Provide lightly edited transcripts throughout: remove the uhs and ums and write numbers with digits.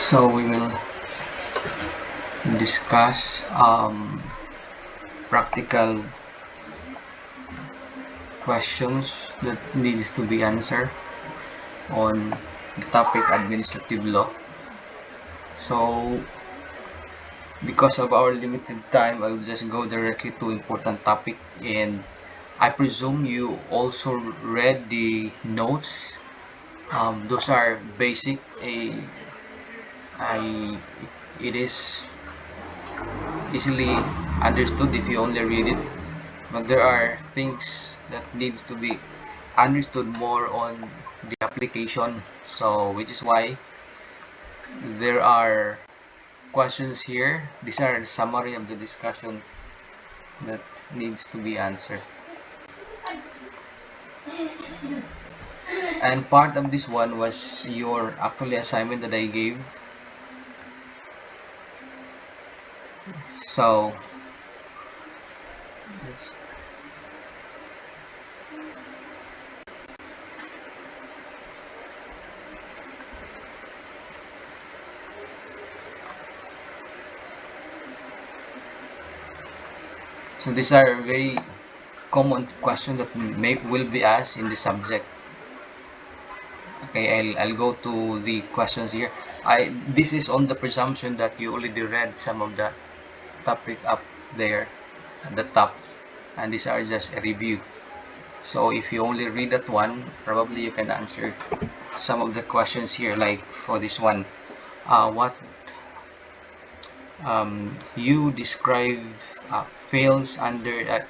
So we will discuss practical questions that needs to be answered on the topic administrative law. So because of our limited time, I will just go directly to important topic, and I presume you also read the notes. Those are basic. I it is easily understood if you only read it, but there are things that needs to be understood more on the application, so which is why there are questions here. These are the summary of the discussion that needs to be answered, and part of this one was your actually assignment that I gave. So let's so these are very common questions that will be asked in the subject. Okay, I'll go to the questions here. This is on the presumption that you already read some of the topic up there at the top, and these are just a review. So if you only read that one, probably you can answer some of the questions here, like for this one. What you describe fails under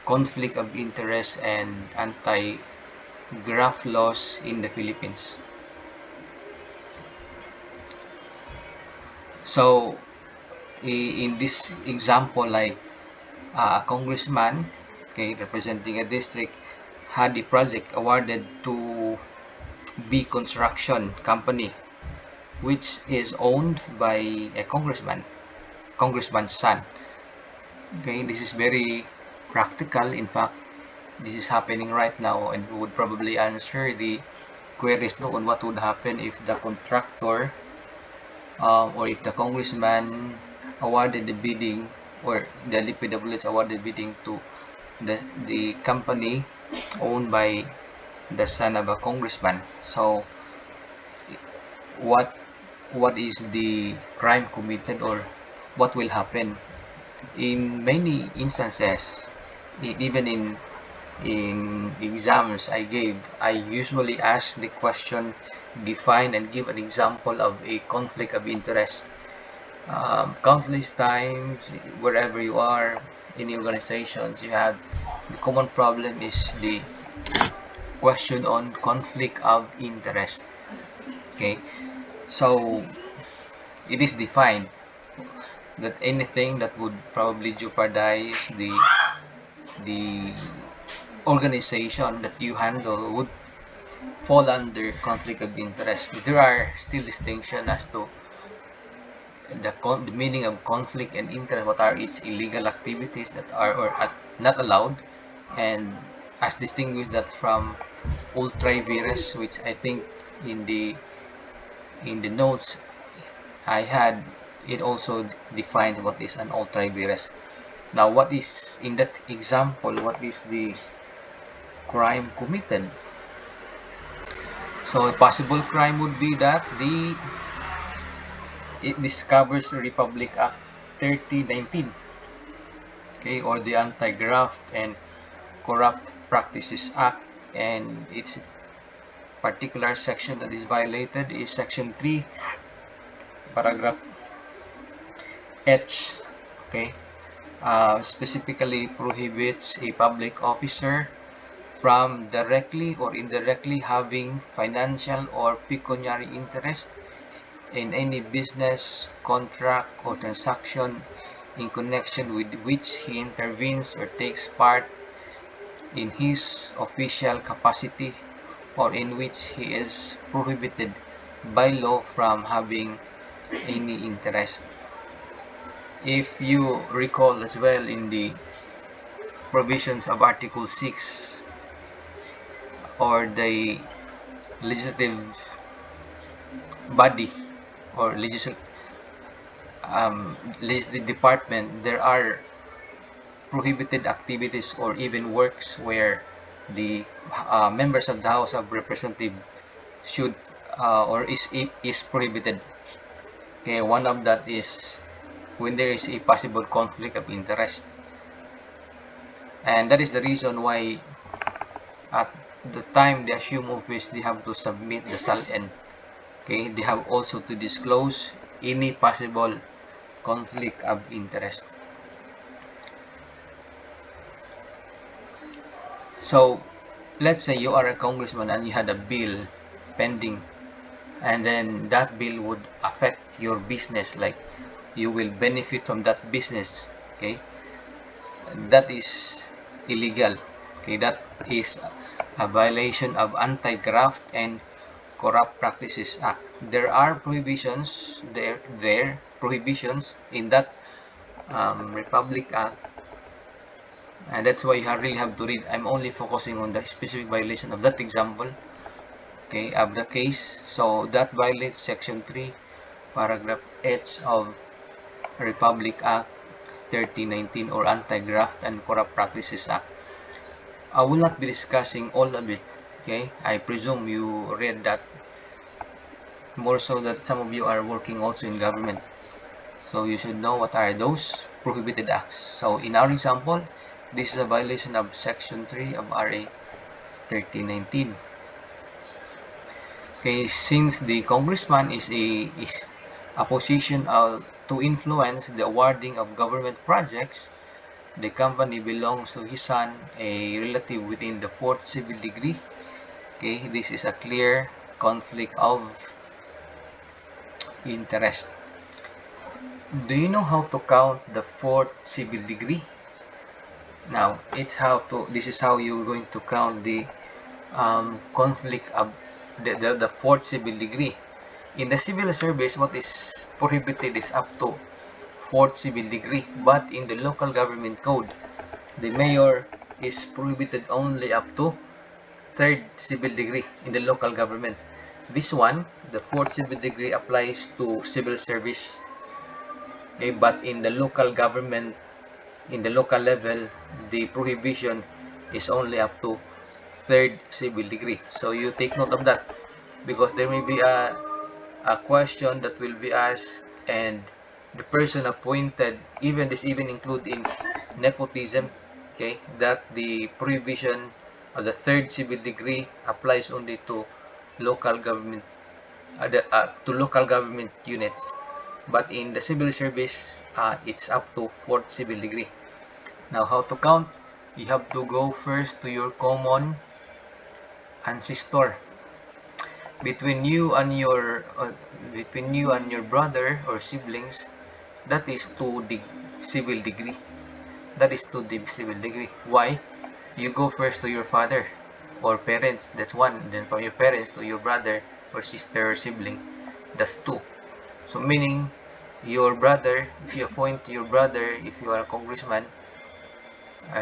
conflict of interest and anti-graft laws in the Philippines. So in this example, like a congressman, okay, representing a district, had the project awarded to B Construction Company, which is owned by a congressman's son. Okay, this is very practical. In fact, this is happening right now, and we would probably answer the queries on what would happen if the contractor or if the congressman awarded the bidding, or the DPWH awarded bidding to the company owned by the son of a congressman. So what what is the crime committed, or what will happen? In many instances, even in exams I gave, I usually ask the question, define and give an example of a conflict of interest. Countless times, wherever you are in organizations, you have the common problem is the question on conflict of interest. Okay, so it is defined that anything that would probably jeopardize the organization that you handle would fall under conflict of interest. There are still distinction as to the meaning of conflict and interest, what are its illegal activities that are not allowed, and as distinguished that from ultra vires, which I think in the notes I had, it also defines what is an ultra vires. Now, what is in that example? What is the crime committed? So a possible crime would be that it discovers Republic Act 3019, okay, or the Anti-Graft and Corrupt Practices Act, and its particular section that is violated is section 3, paragraph H, okay, specifically prohibits a public officer from directly or indirectly having financial or pecuniary interest in any business, contract, or transaction in connection with which he intervenes or takes part in his official capacity, or in which he is prohibited by law from having any interest. If you recall as well, in the provisions of Article 6, or the legislative body or legislative department, there are prohibited activities or even works where the members of the House of Representatives should or is prohibited. Okay, one of that is when there is a possible conflict of interest, and that is the reason why at the time they assume office, they have to submit the SALN. Okay, they have also to disclose any possible conflict of interest. So let's say you are a congressman and you had a bill pending, and then that bill would affect your business, like you will benefit from that business. Okay, that is illegal. Okay, that is a violation of Anti-Graft and Corrupt Practices Act. There are prohibitions prohibitions in that Republic Act, and that's why you really have to read. I'm only focusing on the specific violation of that example, okay, of the case. So that violates Section 3, Paragraph H of Republic Act 1319 or Anti-Graft and Corrupt Practices Act. I will not be discussing all of it, okay? I presume you read that, more so that some of you are working also in government. So you should know what are those prohibited acts. So in our example, this is a violation of Section 3 of RA 1319. Okay, since the congressman is a position to influence the awarding of government projects, the company belongs to his son, a relative within the 4th civil degree. Okay, this is a clear conflict of interest. Do you know how to count the 4th civil degree? Now, this is how you're going to count the conflict of the 4th civil degree. In the civil service, what is prohibited is up to 4th civil degree, but in the local government code, the mayor is prohibited only up to 3rd civil degree in the local government. This one, the 4th civil degree, applies to civil service. Okay, but in the local government, in the local level, the prohibition is only up to 3rd civil degree. So you take note of that, because there may be a question that will be asked, and the person appointed, this even include in nepotism, okay, that the prohibition of the 3rd civil degree applies only to local government units, but in the civil service, it's up to 4th civil degree. Now, how to count? You have to go first to your common ancestor. Between you and your brother or siblings, that is to the civil degree. That is to the civil degree. Why? You go first to your father or parents, that's 1. Then from your parents to your brother or sister or sibling, that's 2. So meaning, your brother, if you appoint your brother, if you are a congressman,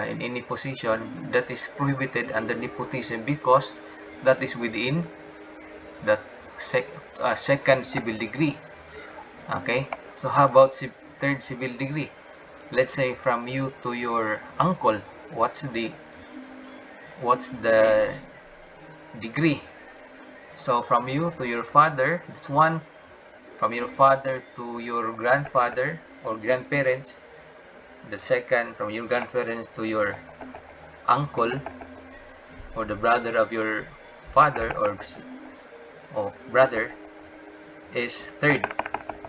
in any position, that is prohibited under nepotism, because that is within the second civil degree. Okay, so how about 3rd civil degree? Let's say from you to your uncle, what's the degree? So from you to your father, that's 1. From your father to your grandfather or grandparents, the 2nd. From your grandparents to your uncle or the brother of your father or brother is 3rd.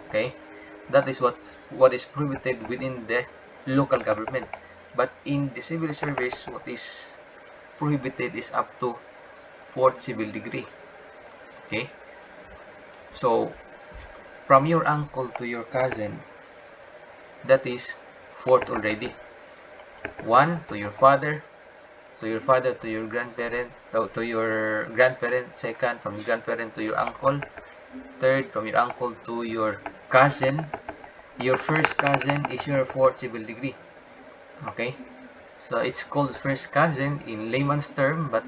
Okay, that is what is prohibited within the local government. But in the civil service, what is prohibited is up to 4th civil degree. Okay, so from your uncle to your cousin, that is 4th already. 1 to your father, to your grandparent, to your grandparent. 2nd, from your grandparent to your uncle. 3rd, from your uncle to your cousin. Your first cousin is your 4th civil degree. Okay, so it's called first cousin in layman's term, but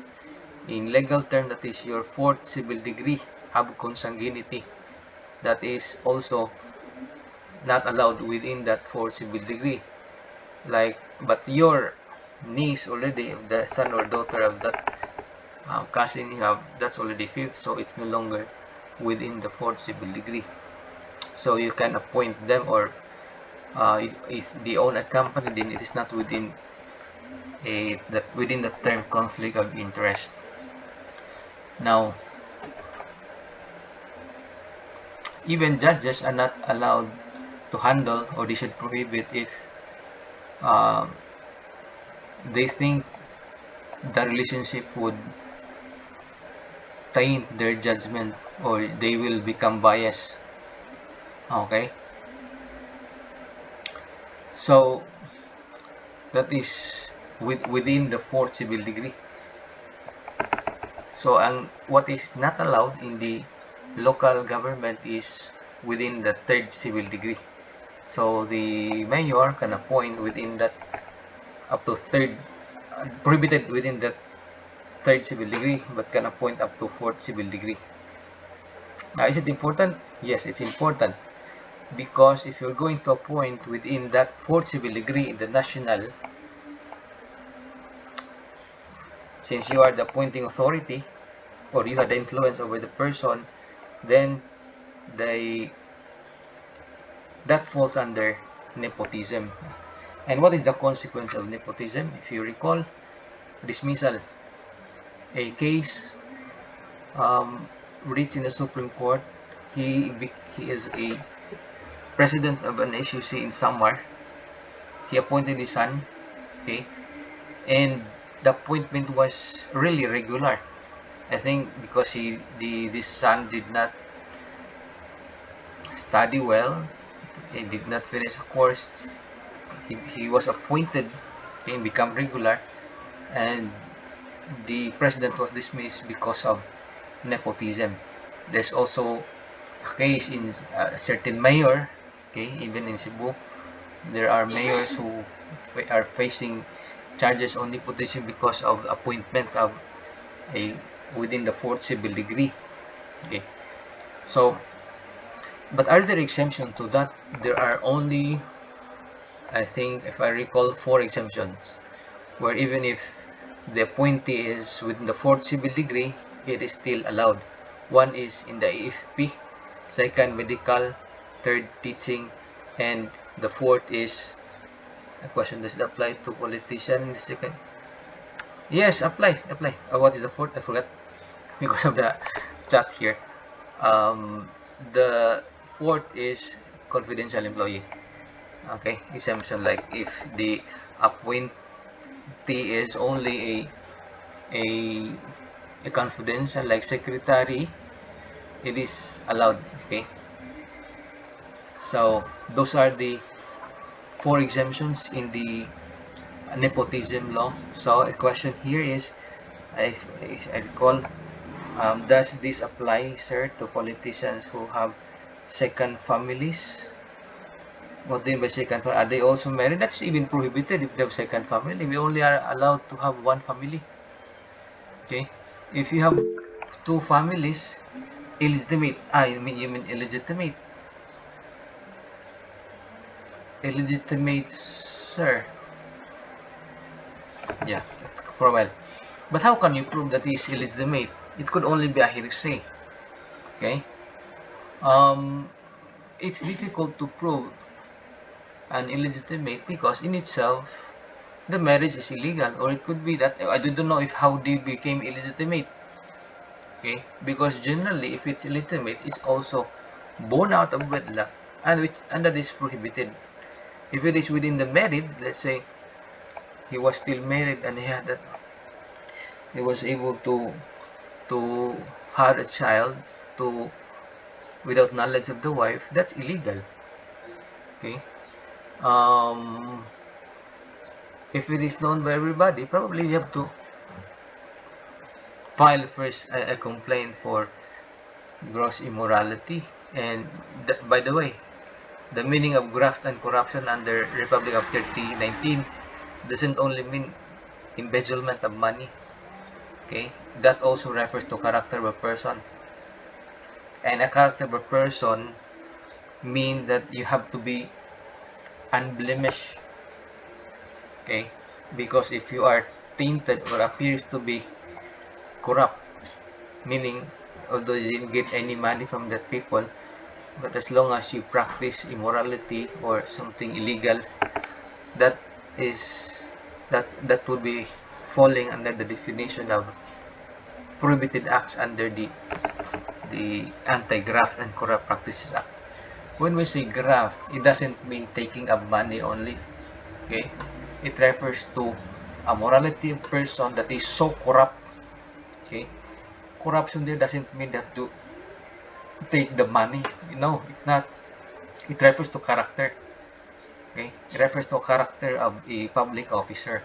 in legal term, that is your 4th civil degree of consanguinity. that is also not allowed within that fourth civil degree. Like, but your niece already, the son or daughter of that cousin you have, that's already fifth, so it's no longer within the fourth civil degree. So you can appoint them, or if they own a company, then it is not within within the term conflict of interest. Now, even judges are not allowed to handle, or they should prohibit if uh, they think the relationship would taint their judgment, or they will become biased. Okay, so that is within the fourth civil degree. So what is not allowed in the local government is within the third civil degree. So the mayor can appoint within that up to third, prohibited within the third civil degree, but can appoint up to fourth civil degree. Now, is it important? Yes, it's important, because if you're going to appoint within that fourth civil degree in the national, since you are the appointing authority, or you had the influence over the person, then they that falls under nepotism. And what is the consequence of nepotism? If you recall, dismissal. A case reached in the Supreme Court. He is a president of an SUC in Samar. He appointed his son, okay, and the appointment was really regular. I think because this son did not study well, he did not finish the course. He was appointed, okay, and become regular, and the president was dismissed because of nepotism. There's also a case in a certain mayor, okay, even in Cebu, there are mayors who are facing charges on nepotism because of appointment of a within the fourth civil degree. Okay, so but are there exemptions to that? There are only, I think, if I recall, 4 exemptions, where even if the appointee is within the fourth civil degree, it is still allowed. One is in the AFP, second medical, third teaching, and the fourth is a question: does it apply to politician? The second, yes, apply. What is the fourth? I forgot because of the chat here. Um, the fourth is confidential employee. Okay, exemption, like if the appointee is only a a confidential, like secretary, it is allowed. Okay, so those are the 4 exemptions in the nepotism law. So a question here is, I recall, does this apply, sir, to politicians who have second families? What do you mean by second family? Are they also married? That's even prohibited if they have second family. We only are allowed to have one family. Okay, if you have 2 families, illegitimate. You mean illegitimate, sir. Yeah, that's well. But how can you prove that he is illegitimate? It could only be a hearsay. Okay. Um, it's difficult to prove an illegitimate because in itself the marriage is illegal, or it could be that I don't know if how they became illegitimate. Okay, because generally if it's illegitimate, it's also born out of wedlock, and that is prohibited. If it is within the married, let's say he was still married and he was able to have a child to without knowledge of the wife, that's illegal. Okay. Um, if it is known by everybody, probably you have to file first a complaint for gross immorality. And by the way, the meaning of graft and corruption under Republic of 3019 doesn't only mean embezzlement of money. Okay, that also refers to character of a person. And a character of a person mean that you have to be unblemished. Okay, because if you are tainted or appears to be corrupt, meaning although you didn't get any money from that people, but as long as you practice immorality or something illegal, that is that would be falling under the definition of prohibited acts under the Anti-Graft and Corrupt Practices Act. When we say graft, it doesn't mean taking up money only. Okay, it refers to a morality of person that is so corrupt. Okay, corruption there doesn't mean that to take the money. No, it's not. It refers to character. Okay, it refers to a character of a public officer.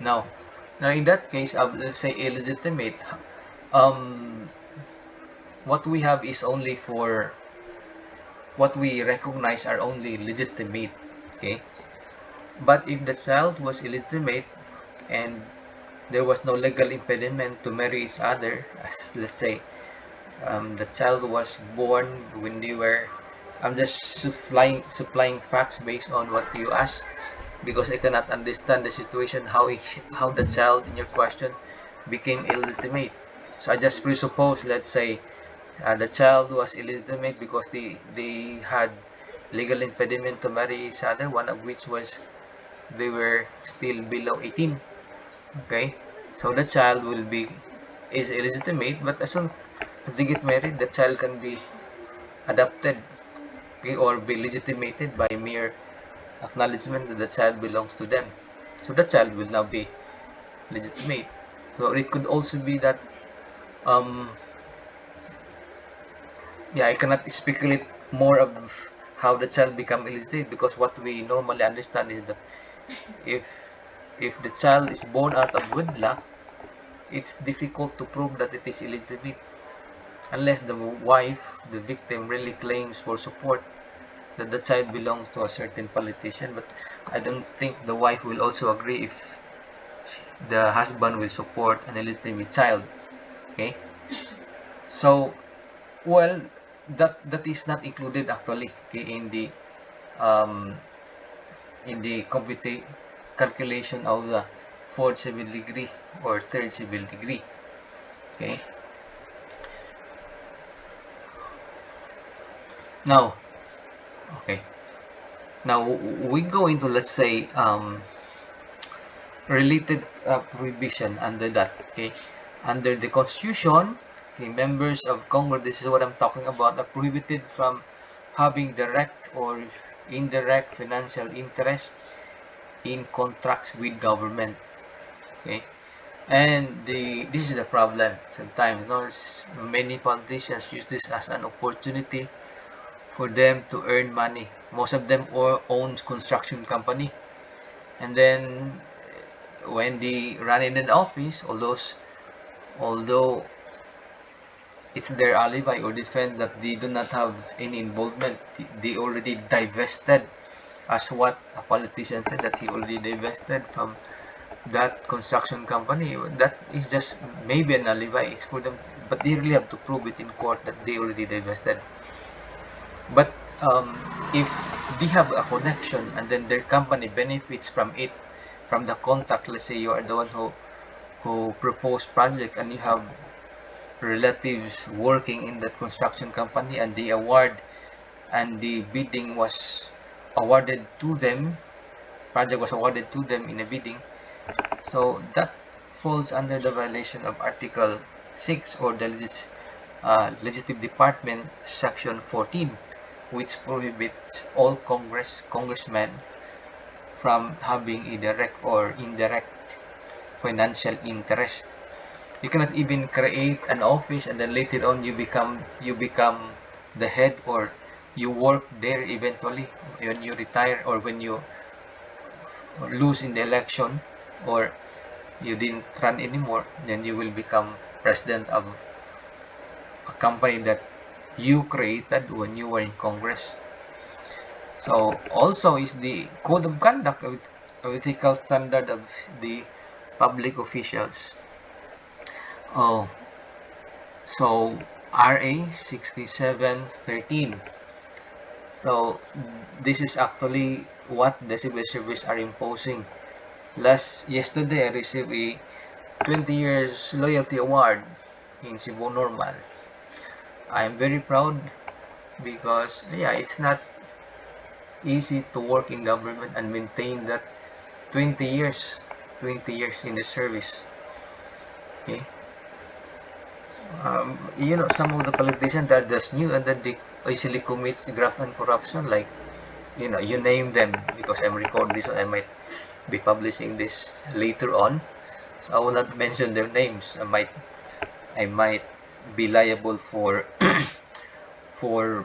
Now, in that case, let's say illegitimate, um, what we have is only for what we recognize are only legitimate. Okay, but if the child was illegitimate and there was no legal impediment to marry each other, as let's say the child was born when they were, I'm just supplying facts based on what you asked, because I cannot understand the situation how the child in your question became illegitimate. So I just presuppose, let's say, the child was illegitimate because they had legal impediment to marry each other, one of which was they were still below 18. Okay, so the child is illegitimate, but as soon as they get married, the child can be adopted, okay, or be legitimated by mere acknowledgement that the child belongs to them. So the child will now be legitimate. So it could also be that um yeah, I cannot speculate more of how the child become illegitimate, because what we normally understand is that if the child is born out of wedlock, it's difficult to prove that it is illegitimate unless the wife, the victim, really claims for support that the child belongs to a certain politician. But I don't think the wife will also agree if the husband will support an illegitimate child. Okay, so well, that is not included actually, okay, um in the calculation of the fourth civil degree or third civil degree. Okay, now okay, now we go into, let's say, related prohibition under that. Okay, under the Constitution, okay, members of Congress, this is what I'm talking about, are prohibited from having direct or indirect financial interest in contracts with government. Okay, and this is the problem sometimes. Many politicians use this as an opportunity for them to earn money. Most of them owns construction company, and then when they run in an office, although it's their alibi or defend that they do not have any involvement, they already divested, as what a politician said, that he already divested from that construction company. That is just maybe an alibi. It's for them, but they really have to prove it in court that they already divested. But if they have a connection and then their company benefits from it, from the contract, let's say you are the one who proposed project and you have relatives working in that construction company, and the bidding was awarded to them, project was awarded to them in a bidding. So that falls under the violation of Article 6 or the Legislative Department Section 14, which prohibits all congressmen from having a direct or indirect financial interest. You cannot even create an office and then later on you become the head, or you work there eventually when you retire or when you lose in the election, or you didn't run anymore, then you will become president of a company that you created when you were in Congress. So also is the code of conduct of ethical standard of the public officials. Oh, So RA 6713. So this is actually what the civil service are imposing. Yesterday I received a 20 years loyalty award in Cebu Normal. I'm very proud because yeah, it's not easy to work in government and maintain that 20 years 20 years in the service. Okay. Some of the politicians that are just new and then they easily commit graft and corruption, like, you name them, because I'm recording this one, I might be publishing this later on, so I will not mention their names. I might be liable for for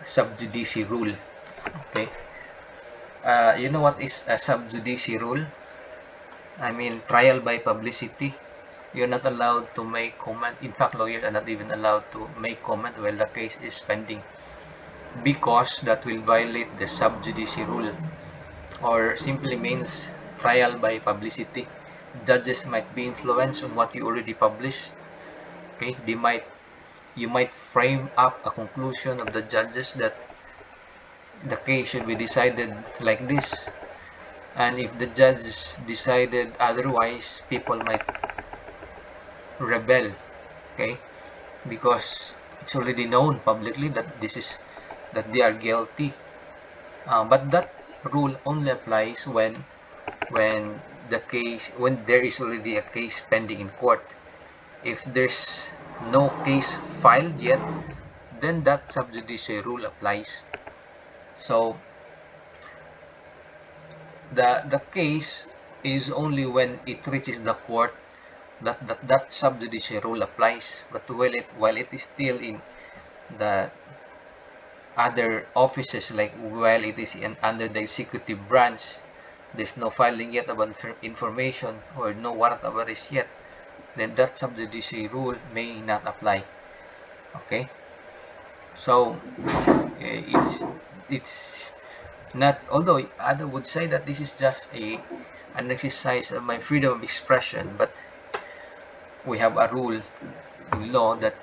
sub judice rule. Okay. You know what is a sub judice rule? I mean, trial by publicity. You're not allowed to make comment. In fact, lawyers are not even allowed to make comment while the case is pending, because that will violate the sub judice rule, or simply means trial by publicity. Judges might be influenced on what you already published. Okay, you might frame up a conclusion of the judges that the case should be decided like this, and if the judges decided otherwise, people might rebel. Okay, because it's already known publicly that they are guilty. But that rule only applies when there is already a case pending in court. If there's no case filed yet, then that sub judice rule applies. So the case is only when it reaches the court that sub judice rule applies. But while it is still in the other offices, like while it is under the executive branch, there's no filing yet about information or no warrant of arrest yet, then that sub judice rule may not apply. Okay, so it's not, although others would say that this is just an exercise of my freedom of expression, but we have a rule in law that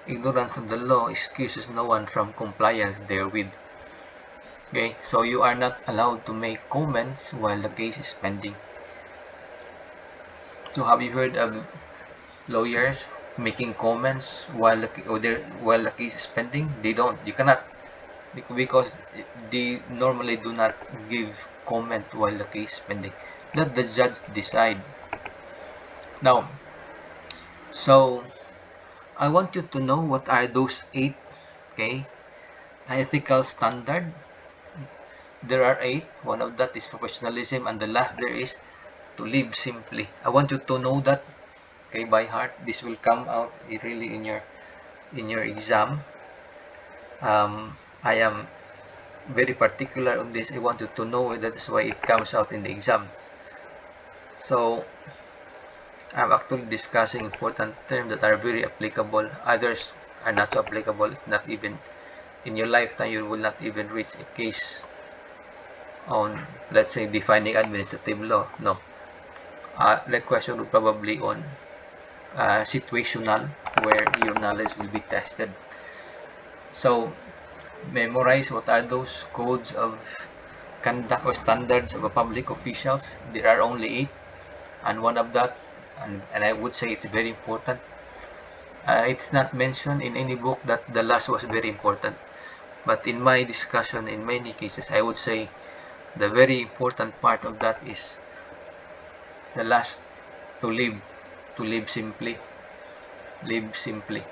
ignorance of the law excuses no one from compliance therewith. Okay, so you are not allowed to make comments while the case is pending. So have you heard of lawyers making comments while the case is pending? They don't. You cannot, because they normally do not give comment while the case is pending. Let the judge decide. Now, so I want you to know what are those 8, okay, ethical standard. There are 8. One of that is professionalism, and the last there is to live simply. I want you to know that, okay, by heart. This will come out really in your exam. I am very particular on this. I want you to know that is why it comes out in the exam. So I'm actually discussing important terms that are very applicable. Others are not so applicable. It's not even in your lifetime, you will not even reach a case on, let's say, defining administrative law. No. The question will probably on situational, where your knowledge will be tested. So memorize what are those codes of conduct or standards of a public officials. There are only 8, and one of that, and I would say it's very important. It's not mentioned in any book that the last was very important, but in my discussion, in many cases, I would say the very important part of that is the last, to live simply. Live simply.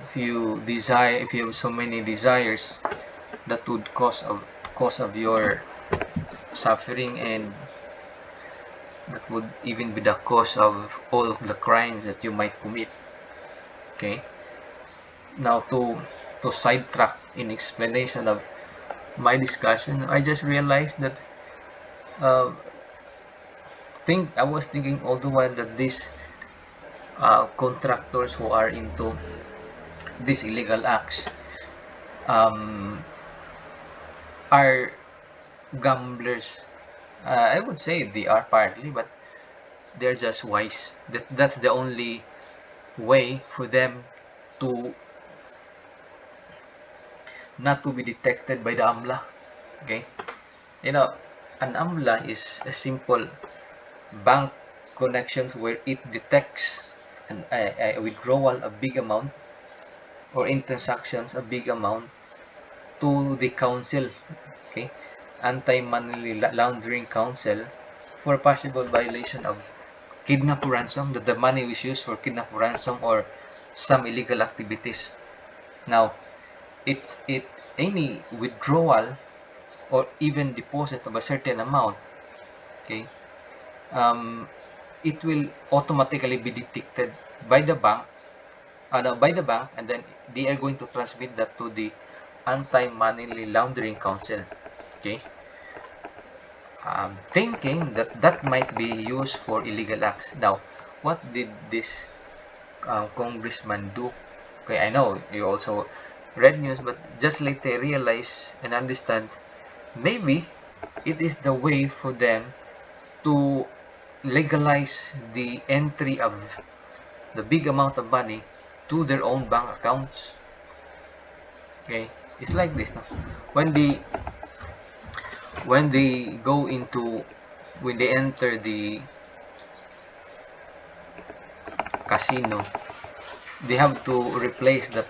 If you have so many desires, that would cause of your suffering, and that would even be the cause of all of the crimes that you might commit. Okay, now to sidetrack in explanation of my discussion, I just realized that uh, I was thinking all the while that these contractors who are into these illegal acts um, are gamblers. I would say they are partly, but they're just wise. That's the only way for them to not to be detected by the AMLA. Okay, you know, an AMLA is a simple bank connections where it detects a withdrawal a big amount, or in transactions a big amount, to the council, okay, anti-money laundering council, for possible violation of kidnap ransom, that the money was used for kidnap ransom or some illegal activities. Now, it any withdrawal or even deposit of a certain amount, okay, um, it will automatically be detected by the bank, no, by the bank, and then they are going to transmit that to the anti-money laundering council. Okay, thinking that that might be used for illegal acts. Now, what did this congressman do? Okay, I know you also read news, but just let they realize and understand, maybe it is the way for them to legalize the entry of the big amount of money to their own bank accounts. Okay, it's like this, no? When they when they go into when they enter the casino, they have to replace that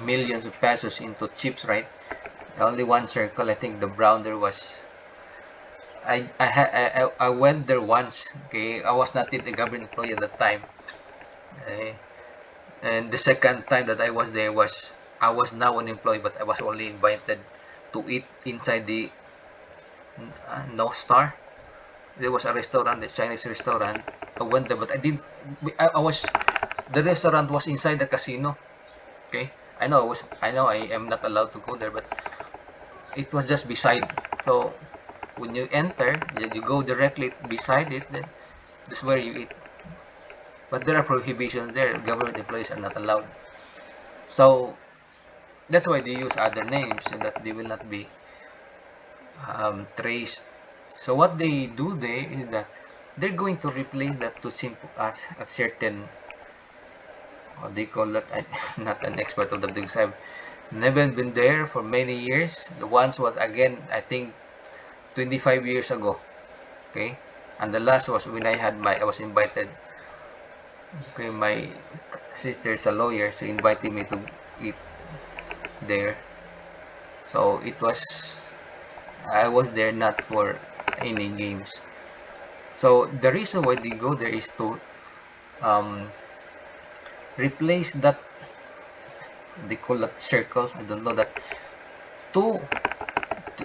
millions of pesos into chips, right? Only one circle. I think the brown there was. I went there once. Okay, I was not yet a government employee at that time. Okay? And the second time that I was there was, I was now unemployed, but I was only invited to eat inside the No Star. There was a restaurant, a Chinese restaurant. I went there, but I didn't. I was the restaurant was inside the casino. Okay, I know I am not allowed to go there, but it was just beside. So when you enter, you go directly beside it. Then that's where you eat. But there are prohibitions there. Government employees are not allowed. So that's why they use other names so that they will not be traced. So what they do there is that they're going to replace that to simple as a certain, what they call that. I'm not an expert of that because I've never been there for many years. The ones was again, I think 25 years ago. Okay, and the last was when I was invited. Okay, my sister's a lawyer, so invited me to eat there. So I was there not for any games. So the reason why they go there is to um, replace that, they call that circle. I don't know that, to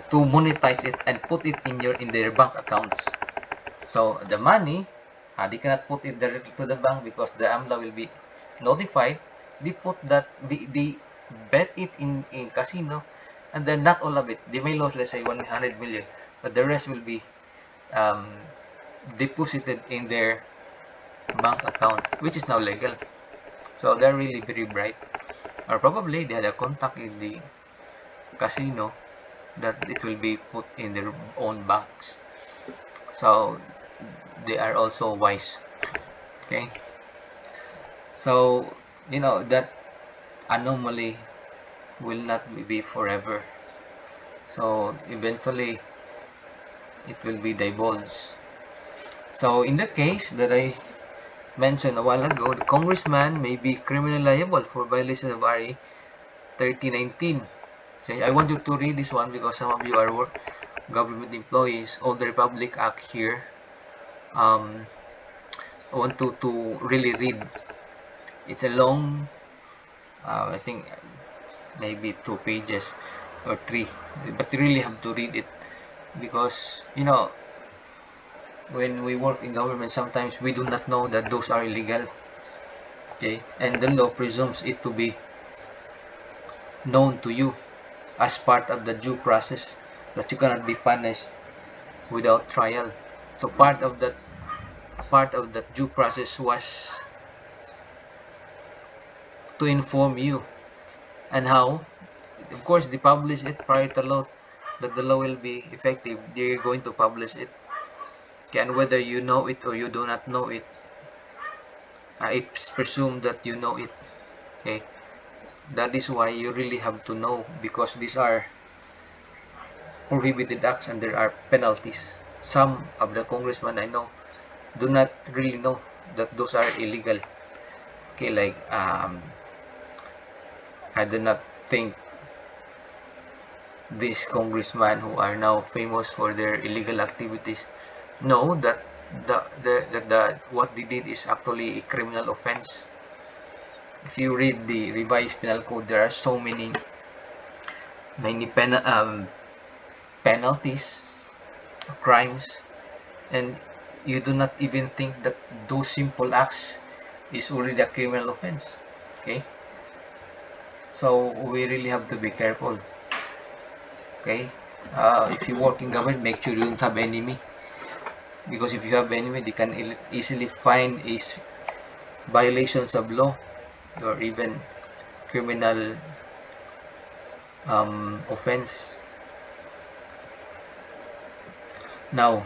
to monetize it and put it in their bank accounts. So the money, they cannot put it directly to the bank because the AMLA will be notified. They put that, they bet it in casino, and then not all of it. They may lose, let's say, 100 million, but the rest will be um, deposited in their bank account, which is now legal. So they're really very bright. Or probably they had a contact in the casino that it will be put in their own banks. So they are also wise. Okay. So that anomaly will not be forever. So eventually it will be divulged. So in the case that I mentioned a while ago, the congressman may be criminally liable for violation of RA 3019. So I want you to read this one because some of you are government employees. All the Republic Act here. I want to really read. It's a long, I think maybe 2 pages or 3, but you really have to read it because when we work in government, sometimes we do not know that those are illegal. Okay, and the law presumes it to be known to you as part of the due process, that you cannot be punished without trial. So part of that due process was to inform you. And how? Of course, they publish it prior to law, that the law will be effective. They're going to publish it. Okay, and whether you know it or you do not know it, it's presumed that you know it. Okay, that is why you really have to know, because these are prohibited acts and there are penalties. Some of the congressmen I know do not really know that those are illegal. Okay, like I do not think these congressmen who are now famous for their illegal activities know that the what they did is actually a criminal offense. If you read the revised penal code, there are so many penalties, crimes, and you do not even think that those simple acts is already a criminal offense. Okay, so we really have to be careful. Okay, if you work in government, make sure you don't have enemy, because if you have enemy, they can easily find is violations of law or even criminal offense. Now,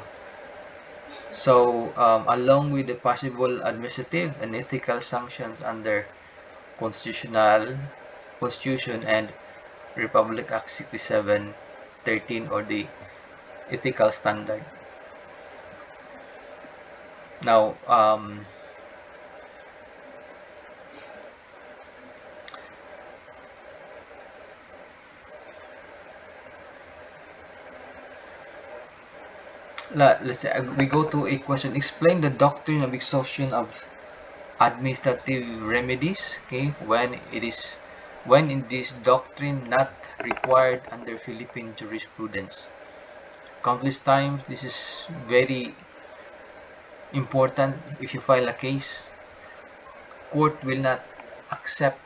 so along with the possible administrative and ethical sanctions under Constitution and Republic Act 6713, or the ethical standard. Now, let's say we go to a question. Explain the doctrine of exhaustion of administrative remedies. Okay, when in this doctrine not required under Philippine jurisprudence. Countless times, this is very important. If you file a case, court will not accept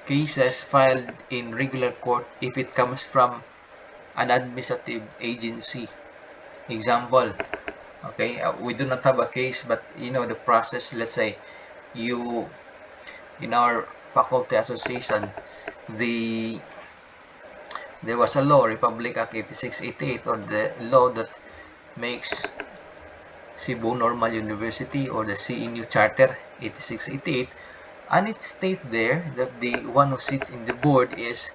cases filed in regular court if it comes from an administrative agency. Example, okay, we do not have a case, but you know the process. Let's say you, in our faculty association, there was a law, Republic Act 8688, or the law that makes Cebu Normal University, or the CNU Charter 8688, and it states there that the one who sits in the board is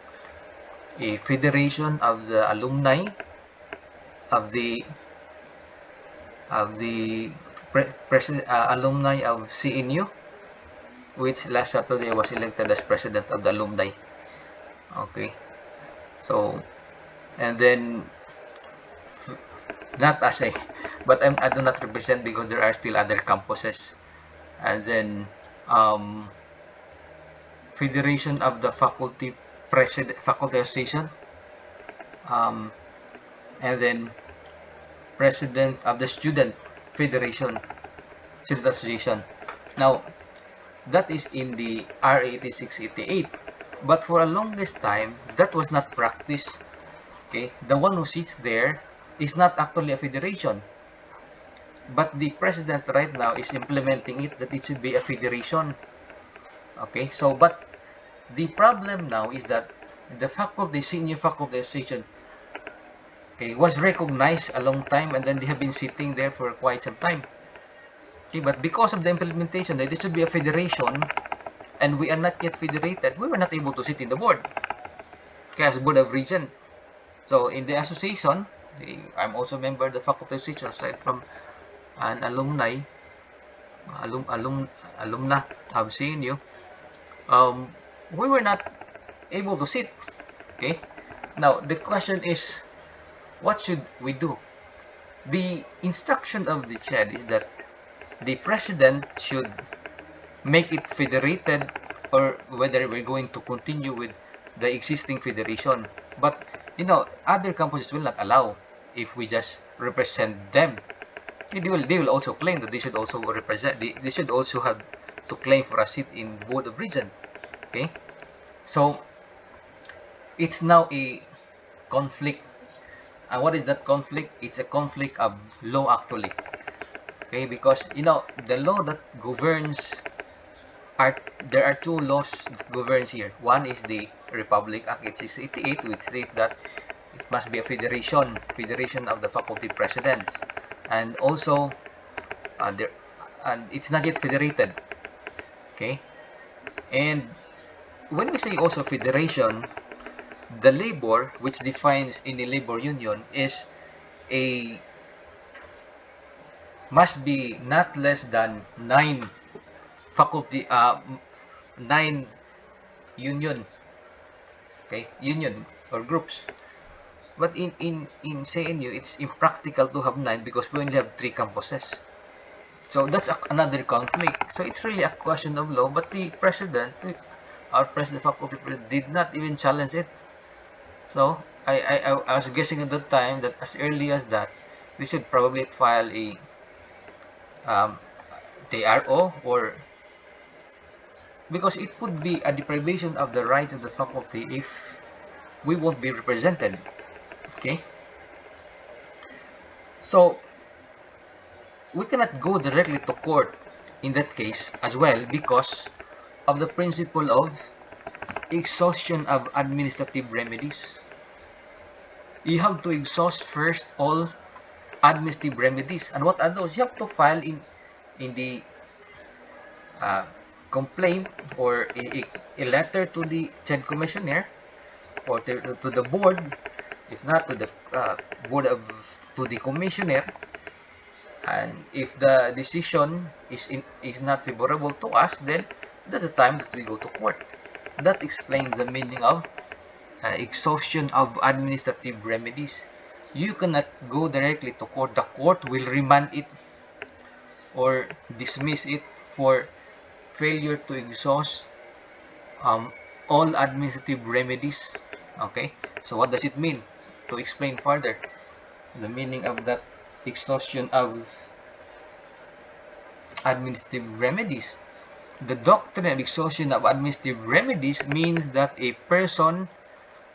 a federation of the alumni of the alumni of CNU, which last Saturday was elected as president of the alumni. Okay, so, and then not as a, but I do not represent because there are still other campuses, and then federation of the faculty faculty association, and then president of the student federation, student association. Now, that is in the R8688, but for a longest time that was not practiced. Okay, the one who sits there is not actually a federation, but the president right now is implementing it that it should be a federation. Okay, so but the problem now is that the faculty, senior faculty association, okay, was recognized a long time, and then they have been sitting there for quite some time. Okay, but because of the implementation that it should be a federation, and we are not yet federated, we were not able to sit in the board, okay, as board of region. So in the association, I'm also a member of the faculty association, aside from an alumna of CNU. We were not able to sit. Okay, now the question is, what should we do? The instruction of the chair is that the president should make it federated, or whether we're going to continue with the existing federation. But you know, other campuses will not allow if we just represent them. They will also claim that they should also represent, they should also have to claim for a seat in board of region. Okay, so it's now a conflict. And what is that conflict? It's a conflict of law, actually. Okay, because you know the law that governs there are two laws that governs here. One is the Republic Act 8688, which states that it must be a federation of the faculty presidents, and also and it's not yet federated. Okay, and when we say also federation, the labor which defines any labor union is a must be not less than 9 union, okay, union or groups. But in CNU, it's impractical to have 9 because we only have 3 campuses. So that's another conflict. So it's really a question of law, but the president, our president, faculty president, did not even challenge it. So I was guessing at that time that as early as that, we should probably file a TRO, or because it would be a deprivation of the rights of the faculty if we won't be represented. Okay, so we cannot go directly to court in that case as well because of the principle of exhaustion of administrative remedies. You have to exhaust first all administrative remedies, and what are those? You have to file in the uh, complaint or a letter to the said commissioner or to the board, if not to the board of to the commissioner, and if the decision is not favorable to us, then that's the time that we go to court. That explains the meaning of exhaustion of administrative remedies. You cannot go directly to court. The court will remand it or dismiss it for failure to exhaust um, all administrative remedies. Okay, so what does it mean? To explain further the meaning of that exhaustion of administrative remedies. The doctrine of exhaustion of administrative remedies means that a person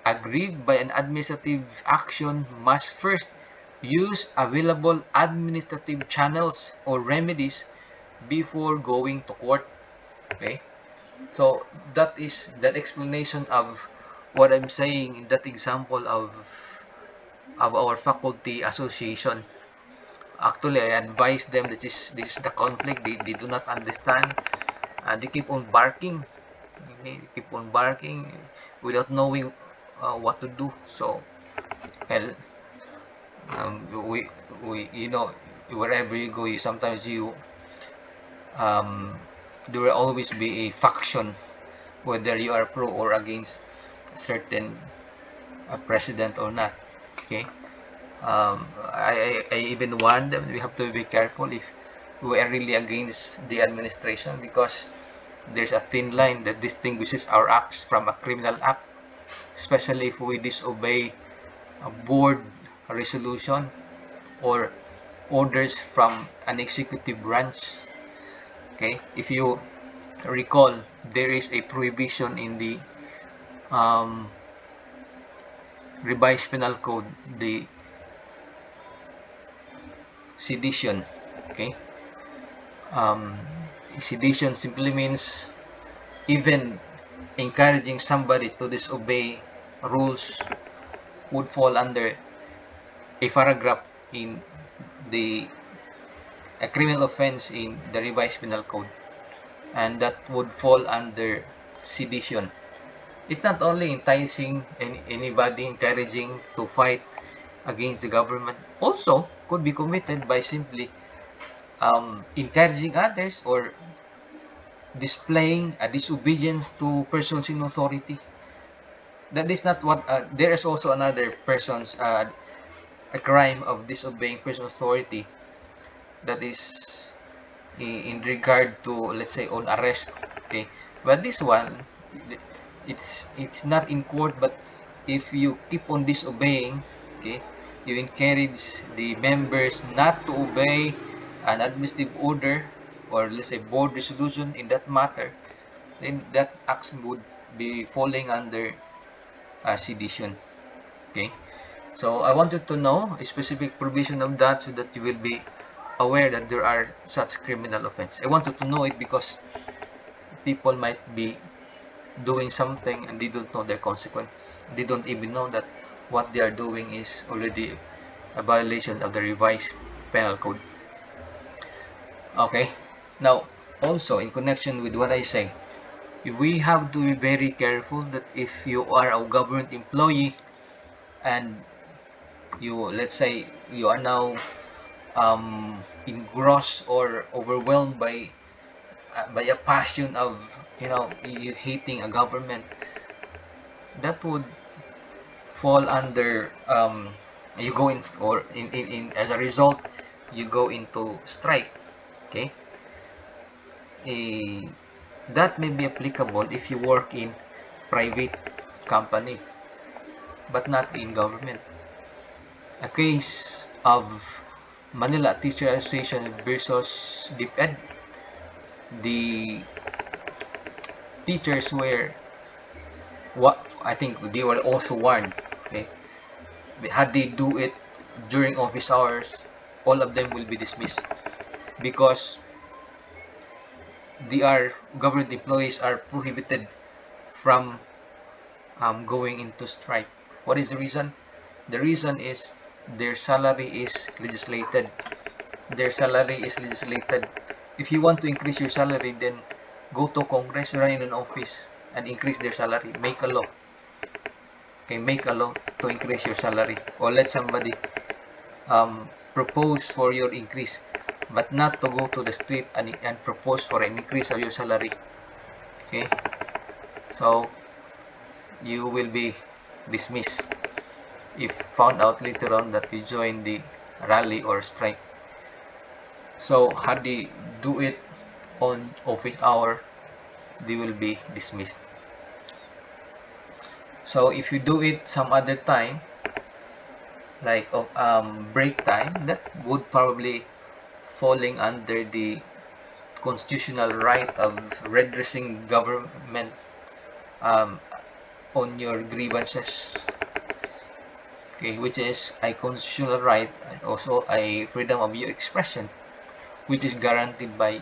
aggrieved by an administrative action must first use available administrative channels or remedies before going to court. Okay, so that is that explanation of what I'm saying in that example of our faculty association. Actually, I advise them this is the conflict. They do not understand. They keep on barking. They keep on barking without knowing what to do. So, well, we wherever you go, sometimes um, there will always be a faction, whether you are pro or against certain president or not. Okay. I even warned them we have to be careful if we are really against the administration, because there's a thin line that distinguishes our acts from a criminal act, especially if we disobey a board resolution or orders from an executive branch. Okay, if you recall, there is a prohibition in the um, revised penal code, the sedition. Okay, um, sedition simply means even encouraging somebody to disobey rules would fall under a paragraph in the a criminal offense in the revised penal code, and that would fall under sedition. It's not only enticing anybody, encouraging to fight against the government, also could be committed by simply encouraging others or displaying a disobedience to persons in authority. That is not what. There is also another person's a crime of disobeying person's authority. That is in regard to, let's say, on arrest. Okay, but this one, it's not in court, but if you keep on disobeying, okay, you encourage the members not to obey an administrative order or, let's say, board resolution in that matter, then that action would be falling under sedition. Okay, so I wanted to know a specific provision of that so that you will be aware that there are such criminal offense. I wanted to know it because people might be doing something and they don't know their consequence. They don't even know that what they are doing is already a violation of the revised penal code. Okay. Now, also in connection with what I say, we have to be very careful that if you are a government employee and you, let's say, you are now engrossed or overwhelmed by a passion of, you hating a government, that would fall under, you go in, or in as a result, you go into strike. Okay. eh, that may be applicable if you work in private company, but not in government. A case of Manila Teacher Association versus DepEd, the teachers were, what I think they were also warned. Okay, had they do it during office hours, all of them will be dismissed because they are government employees are prohibited from going into strike. What is the reason? The reason is their salary is legislated. Their salary is legislated. If you want to increase your salary, then go to Congress, run in an office, and increase their salary. Make a law. Okay, make a law to increase your salary, or let somebody propose for your increase, but not to go to the street and propose for an increase of your salary. Okay, so you will be dismissed if found out later on that you join the rally or strike. So had they do it on office hour, they will be dismissed. So if you do it some other time, like break time, that would probably falling under the constitutional right of redressing government um, on your grievances. Okay, which is a constitutional right, also a freedom of your expression, which is guaranteed by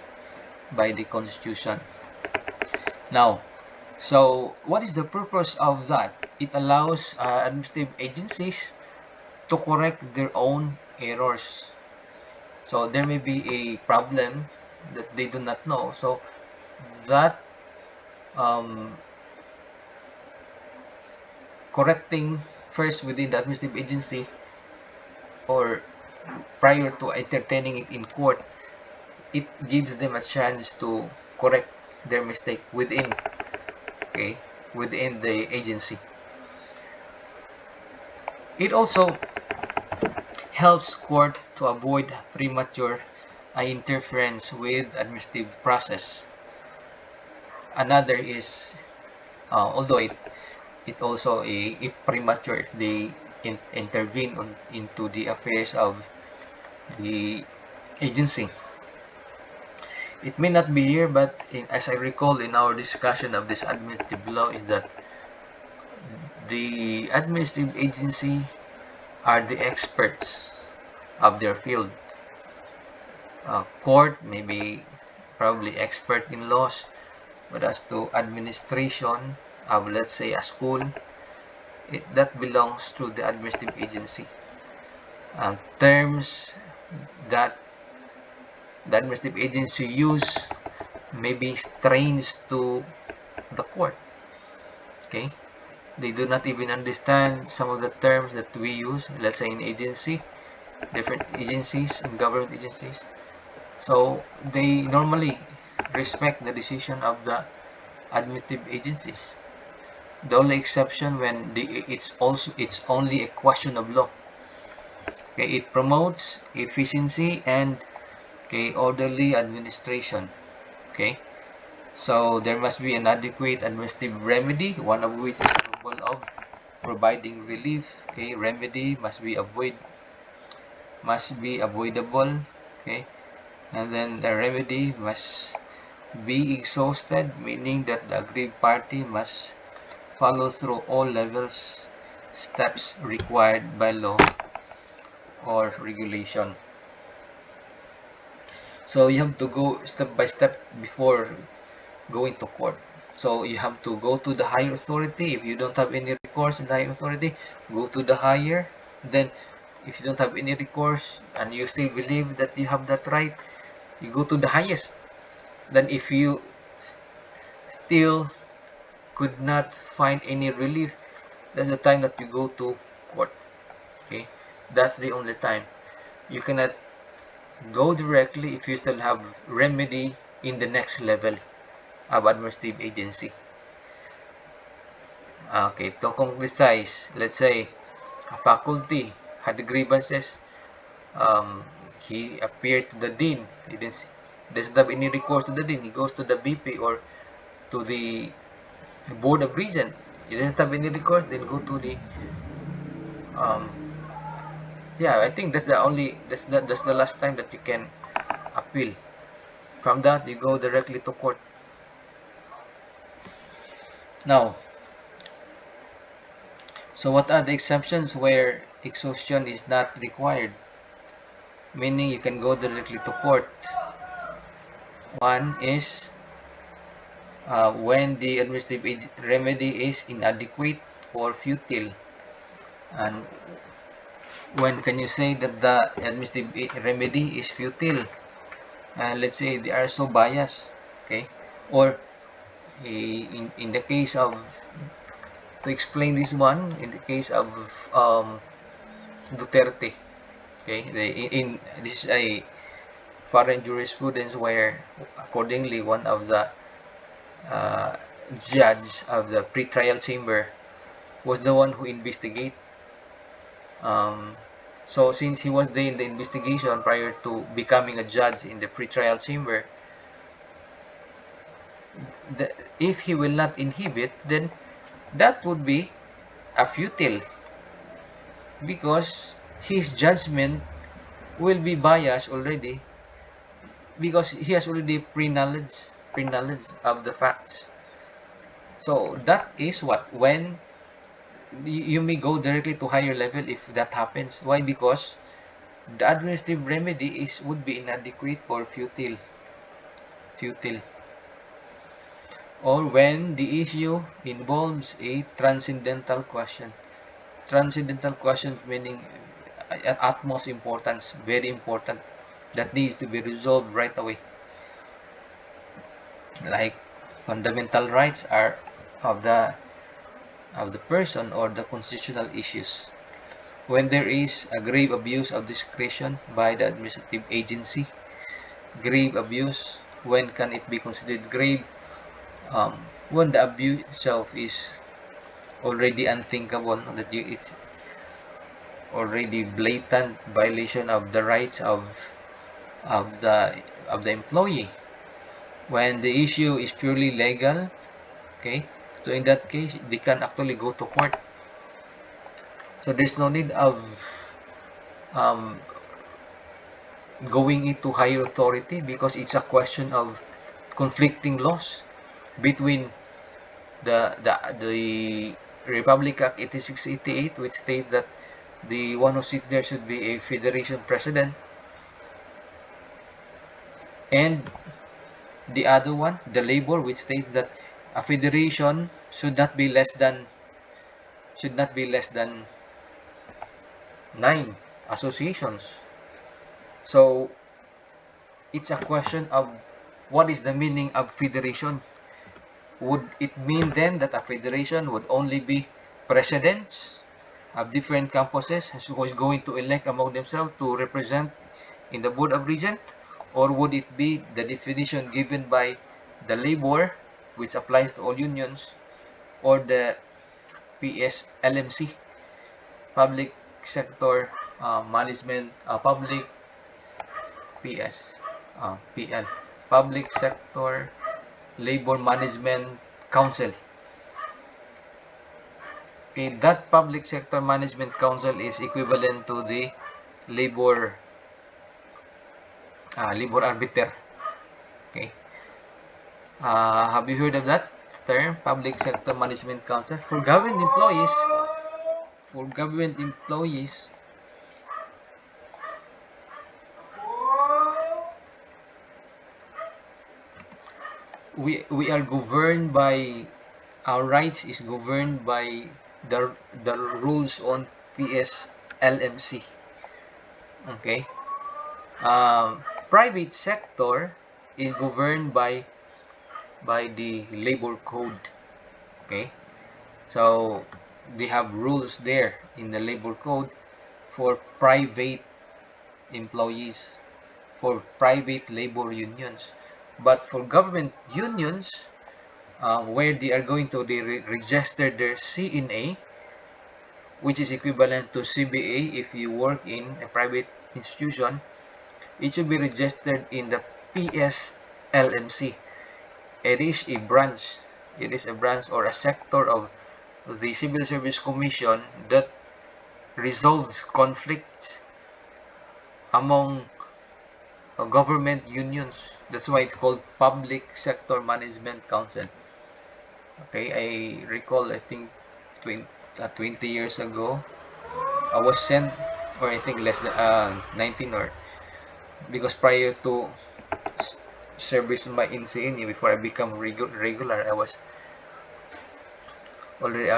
the Constitution. Now, so what is the purpose of that? It allows administrative agencies to correct their own errors. So there may be a problem that they do not know. So that um, correcting first within the administrative agency or prior to entertaining it in court, it gives them a chance to correct their mistake within, okay, within the agency. It also helps court to avoid premature interference with administrative process. Another is, although it also if premature, if they intervene into the affairs of the agency. It may not be here, but as I recall in our discussion of this administrative law, is that the administrative agency are the experts of their field. Court may be probably expert in laws, but as to administration of, let's say, a school, that belongs to the administrative agency. Terms that the administrative agency use may be strange to the court. Okay, they do not even understand some of the terms that we use, let's say in agency, different agencies and government agencies. So they normally respect the decision of the administrative agencies. The only exception when it's only a question of law. Okay, it promotes efficiency and, okay, orderly administration. Okay, so there must be an adequate administrative remedy, one of which is capable of providing relief. Okay, remedy must be avoidable. Okay, and then the remedy must be exhausted, meaning that the aggrieved party must follow through all levels steps required by law or regulation. So you have to go step by step before going to court. So you have to go to the higher authority. If you don't have any recourse in the higher authority, go to the higher. Then if you don't have any recourse and you still believe that you have that right, you go to the highest. Then if you still could not find any relief, that's the time that you go to court. Okay, that's the only time. You cannot go directly if you still have remedy in the next level of administrative agency. Okay, to concretize, let's say a faculty had grievances. He appeared to the dean. He doesn't have any recourse to the dean. He goes to the BP or to the board of regent. He doesn't have any recourse. Then go to the um, yeah. I think that's the last time that you can appeal. From that, you go directly to court. Now, so what are the exemptions where exhaustion is not required? Meaning you can go directly to court. One is when the administrative remedy is inadequate or futile. And when can you say that the administrative remedy is futile? Let's say they are so biased, okay? Or in the case of, to explain this one, in the case of Duterte, okay? This is a foreign jurisprudence where accordingly one of the uh, judge of the pre-trial chamber was the one who investigate. Um, so since he was there in the investigation prior to becoming a judge in the pre-trial chamber, if he will not inhibit, then that would be a futile because his judgment will be biased already because he has already pre-knowledge of the facts. So that is what when you may go directly to higher level if that happens. Why? Because the administrative remedy would be inadequate or futile, or when the issue involves a transcendental question. Transcendental questions meaning at utmost importance, very important, that needs to be resolved right away. Like fundamental rights are of the person or the constitutional issues. When there is a grave abuse of discretion by the administrative agency, grave abuse, when can it be considered grave? When the abuse itself is already unthinkable, that it's already blatant violation of the rights of the employee. When the issue is purely legal, okay, so in that case they can actually go to court. So there's no need of um, going into higher authority because it's a question of conflicting laws between the Republic Act 8688, which states that the one who sits there should be a federation president, and the other one, the labor, which states that a federation should not be less than 9 associations. So it's a question of what is the meaning of federation. Would it mean then that a federation would only be presidents of different campuses who is going to elect among themselves to represent in the board of regent? Or would it be the definition given by the labor, which applies to all unions, or the PSLMC, public sector management, public PS, PL, public sector labor management council? Okay, that public sector management council is equivalent to the labor labor arbiter. Okay, have you heard of that term, public sector management council? For government employees, we are governed by, our rights is governed by the rules on PSLMC. Okay, private sector, is governed by the labor code. Okay, so they have rules there in the labor code for private employees, for private labor unions. But for government unions, where they are going to register their CNA, which is equivalent to CBA if you work in a private institution, it should be registered in the PSLMC. It is a branch. It is a branch or a sector of the Civil Service Commission that resolves conflicts among government unions. That's why it's called Public Sector Management Council. Okay, I recall, I think 20 years ago, I was sent, or I think less than 19, or because prior to service in my NCNU, before I become regular, I was already,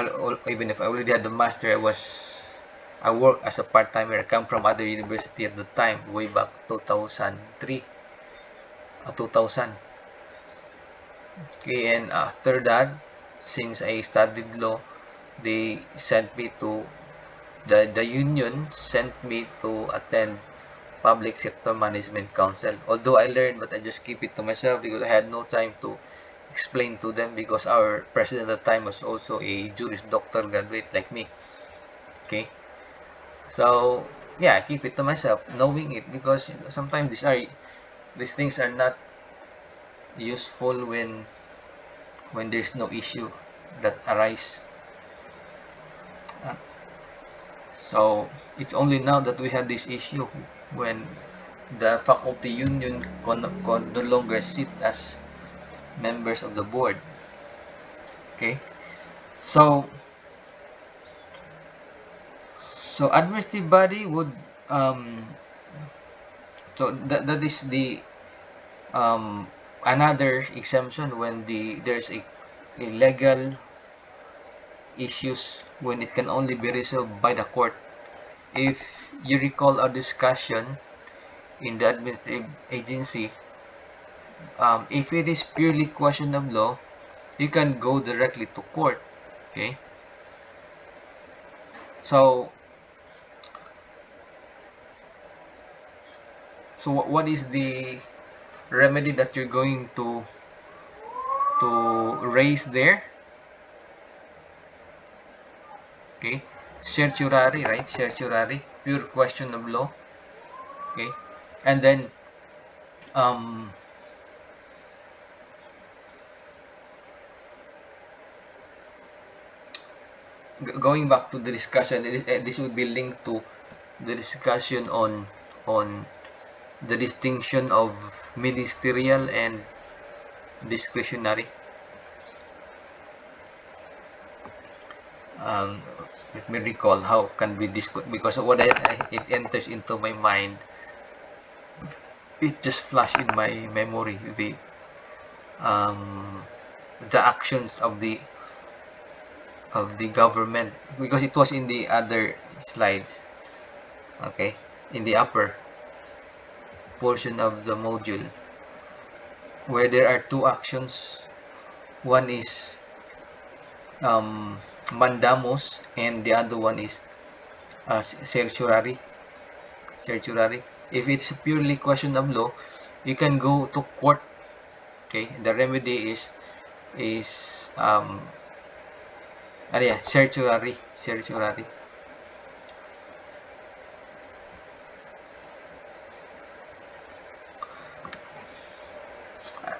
even if I already had the master, I worked as a part-timer. I come from other university at the time, way back 2003, 2000. Okay, and after that, since I studied law, they sent me to the union sent me to attend Public Sector Management Council. Although I learned, but I just keep it to myself because I had no time to explain to them, because our president at the time was also a Juris Doctor graduate like me. Okay, so yeah, I keep it to myself, knowing it, because sometimes these things are not useful when there's no issue that arise. So it's only now that we have this issue when the faculty union can no longer sit as members of the board. Okay, so administrative body would so that is the another exemption when there's a legal issues when it can only be resolved by the court. If you recall our discussion in the administrative agency, if it is purely question of law, you can go directly to court. Okay, so what is the remedy that you're going to raise there? Okay, certiorari, right? Certiorari, pure question of law. Okay, and then um going back to the discussion, this would be linked to the discussion on the distinction of ministerial and discretionary. Um, Let me recall how can we discuss, because what it enters into my mind, it just flashed in my memory um, the actions of the government, because it was in the other slides. Okay, in the upper portion of the module, where there are two actions. One is mandamus, and the other one is certiorari. If it's purely question of law, you can go to court. Okay, the remedy is yeah, certiorari.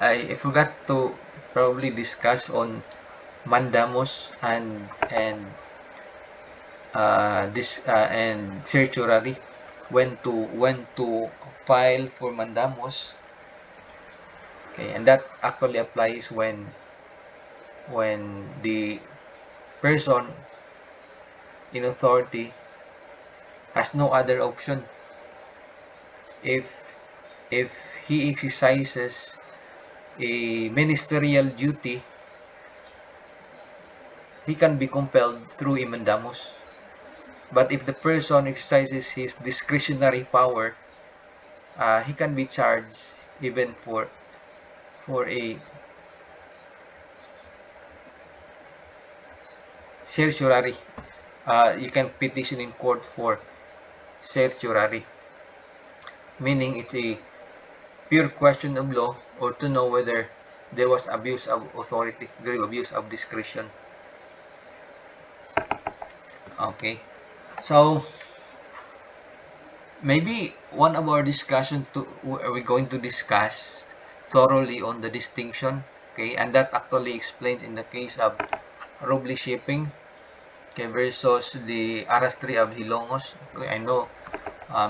I forgot to probably discuss on mandamus and certiorari, when to file for mandamus. Okay, and that actually applies when the person in authority has no other option. If if he exercises a ministerial duty, he can be compelled through a mandamus. But if the person exercises his discretionary power, he can be charged even for for a certiorari. You can petition in court for certiorari, meaning it's a pure question of law or to know whether there was abuse of authority, grave abuse of discretion. Okay, so maybe one of our discussion we're going to discuss thoroughly on the distinction, okay, and that actually explains in the case of Roble shipping, okay, versus the arrestry of Hilongos. Okay, I know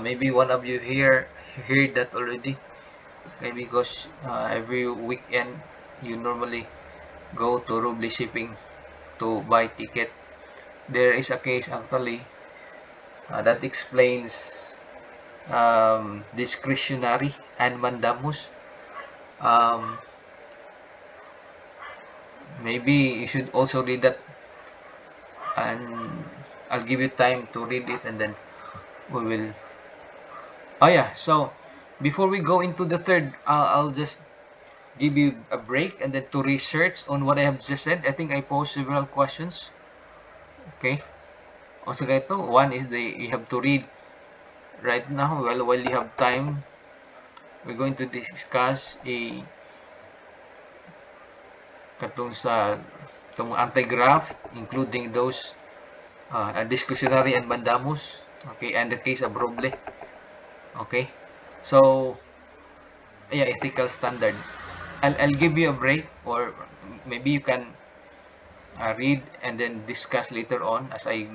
maybe one of you here heard that already, okay, because every weekend you normally go to Roble shipping to buy ticket. There is a case actually that explains discretionary and mandamus. Um, maybe you should also read that, and I'll give you time to read it, and then we will. Oh yeah, so before we go into the third, I'll just give you a break and then to research on what I have just said. I think I posed several questions. Okay. Also, ito, one is you have to read right now. Well, while you have time, we're going to discuss katong sa itong anti-graft, including those discretionary and mandamus, okay, and the case of Roble, okay. So yeah, ethical standard. I'll give you a break, or maybe you can read and then discuss later on as I